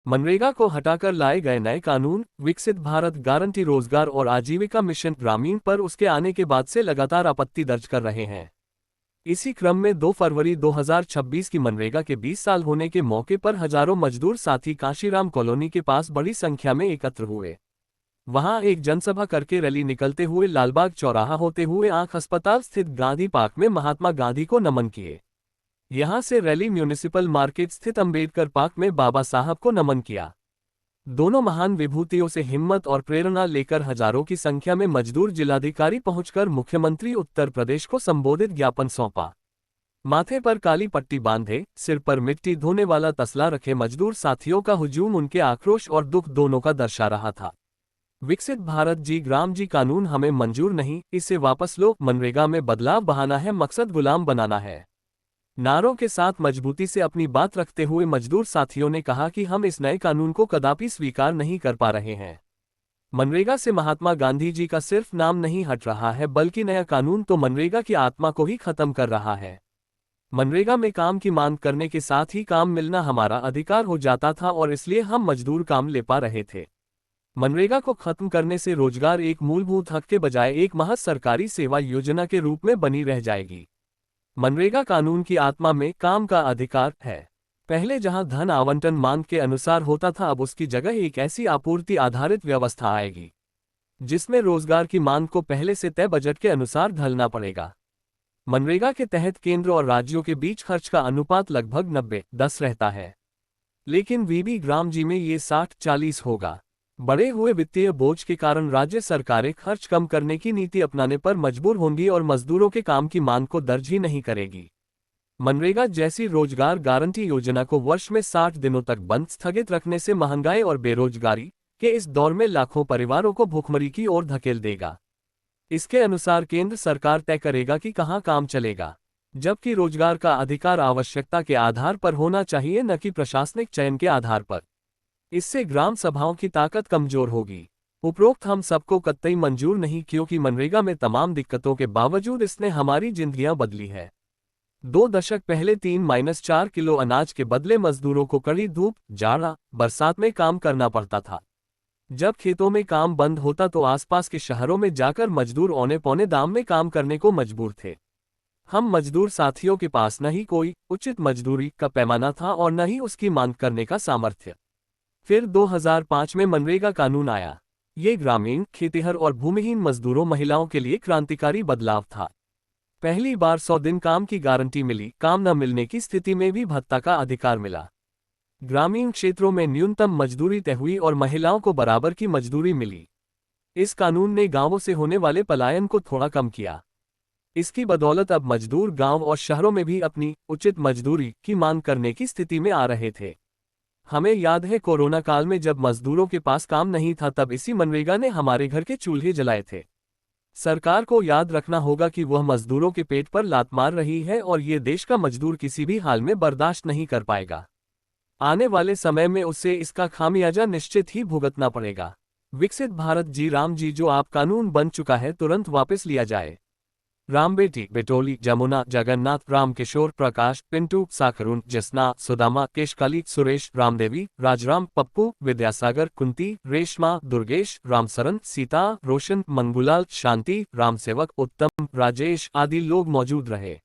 मनरेगा को हटाकर लाए गए नए कानून, विकसित भारत गारंटी रोजगार और आजीविका मिशन ग्रामीण पर उसके आने के बाद से लगातार आपत्ति दर्ज कर रहे हैं। इसी क्रम में 2 फरवरी 2026 की मनरेगा के 20 साल होने के मौके पर हजारों मजदूर साथी काशीराम कॉलोनी के पास बड़ी संख्या में एकत्र हुए। वहां एक जनसभा करके रैली निकलते हुए लालबाग चौराहा होते हुए आंख अस्पताल स्थित गांधी पार्क में महात्मा गांधी को नमन किए। यहां से रैली म्यूनिसिपल मार्केट स्थित अंबेडकर पार्क में बाबा साहब को नमन किया। दोनों महान विभूतियों से हिम्मत और प्रेरणा लेकर हजारों की संख्या में मजदूर जिलाधिकारी पहुंचकर मुख्यमंत्री उत्तर प्रदेश को संबोधित ज्ञापन सौंपा। माथे पर काली पट्टी बांधे, सिर पर मिट्टी धोने वाला तसला रखे मजदूर साथियों का हुजूम उनके आक्रोश और दुख दोनों का दर्शा रहा था। विकसित भारत जी ग्राम जी कानून हमें मंजूर नहीं, इसे वापस लो, मनरेगा में बदलाव बहाना है, मकसद गुलाम बनाना है। नारों के साथ मजबूती से अपनी बात रखते हुए मजदूर साथियों ने कहा कि हम इस नए कानून को कदापि स्वीकार नहीं कर पा रहे हैं। मनरेगा से महात्मा गांधी जी का सिर्फ नाम नहीं हट रहा है, बल्कि नया कानून तो मनरेगा की आत्मा को ही खत्म कर रहा है। मनरेगा में काम की मांग करने के साथ ही काम मिलना हमारा अधिकार हो जाता था और इसलिए हम मजदूर काम ले पा रहे थे। मनरेगा को खत्म करने से रोजगार एक मूलभूत हक के बजाय एक महज सरकारी सेवा योजना के रूप में बनी रह जाएगी। मनरेगा कानून की आत्मा में काम का अधिकार है। पहले जहां धन आवंटन मांग के अनुसार होता था, अब उसकी जगह एक ऐसी आपूर्ति आधारित व्यवस्था आएगी जिसमें रोजगार की मांग को पहले से तय बजट के अनुसार ढलना पड़ेगा। मनरेगा के तहत केंद्र और राज्यों के बीच खर्च का अनुपात लगभग 90-10 रहता है, लेकिन वीबी ग्राम जी में ये 60-40 होगा। बढ़े हुए वित्तीय बोझ के कारण राज्य सरकारें खर्च कम करने की नीति अपनाने पर मजबूर होंगी और मजदूरों के काम की मांग को दर्ज ही नहीं करेगी। मनरेगा जैसी रोजगार गारंटी योजना को वर्ष में 60 दिनों तक बंद स्थगित रखने से महंगाई और बेरोजगारी के इस दौर में लाखों परिवारों को भुखमरी की ओर धकेल देगा। इसके अनुसार केंद्र सरकार तय करेगा कि कहां काम चलेगा, जबकि रोजगार का अधिकार आवश्यकता के आधार पर होना चाहिए, न कि प्रशासनिक चयन के आधार पर। इससे ग्राम सभाओं की ताकत कमजोर होगी। उपरोक्त हम सबको कतई मंजूर नहीं, क्योंकि मनरेगा में तमाम दिक्कतों के बावजूद इसने हमारी जिंदगियां बदली है। 2 दशक पहले 3-4 किलो अनाज के बदले मजदूरों को कड़ी धूप, जाड़ा, बरसात में काम करना पड़ता था। जब खेतों में काम बंद होता तो आसपास के शहरों में जाकर मजदूर औने पौने दाम में काम करने को मजबूर थे। हम मजदूर साथियों के पास न ही कोई उचित मजदूरी का पैमाना था और न ही उसकी मांग करने का सामर्थ्य। फिर 2005 में मनरेगा कानून आया। ये ग्रामीण, खेतिहर और भूमिहीन मजदूरों, महिलाओं के लिए क्रांतिकारी बदलाव था। पहली बार 100 दिन काम की गारंटी मिली, काम न मिलने की स्थिति में भी भत्ता का अधिकार मिला। ग्रामीण क्षेत्रों में न्यूनतम मजदूरी तय हुई और महिलाओं को बराबर की मजदूरी मिली। इस कानून ने गांवों से होने वाले पलायन को थोड़ा कम किया। इसकी बदौलत अब मजदूर गांव और शहरों में भी अपनी उचित मजदूरी की मांग करने की स्थिति में आ रहे थे। हमें याद है, कोरोना काल में जब मजदूरों के पास काम नहीं था, तब इसी मनरेगा ने हमारे घर के चूल्हे जलाए थे। सरकार को याद रखना होगा कि वह मजदूरों के पेट पर लात मार रही है और ये देश का मजदूर किसी भी हाल में बर्दाश्त नहीं कर पाएगा। आने वाले समय में उसे इसका खामियाजा निश्चित ही भुगतना पड़ेगा। विकसित भारत जी राम जी जो आप कानून बन चुका है, तुरंत वापस लिया जाए। रामबेटी, बेटोली, जमुना, जगन्नाथ, रामकिशोर, प्रकाश, पिंटू, साकरुण, जसना, सुदामा, केशकाली, सुरेश, रामदेवी, राजराम, पप्पू, विद्यासागर, कुंती, रेशमा, दुर्गेश, रामसरन, सीता, रोशन, मंगूलाल, शांति, रामसेवक, उत्तम, राजेश आदि लोग मौजूद रहे।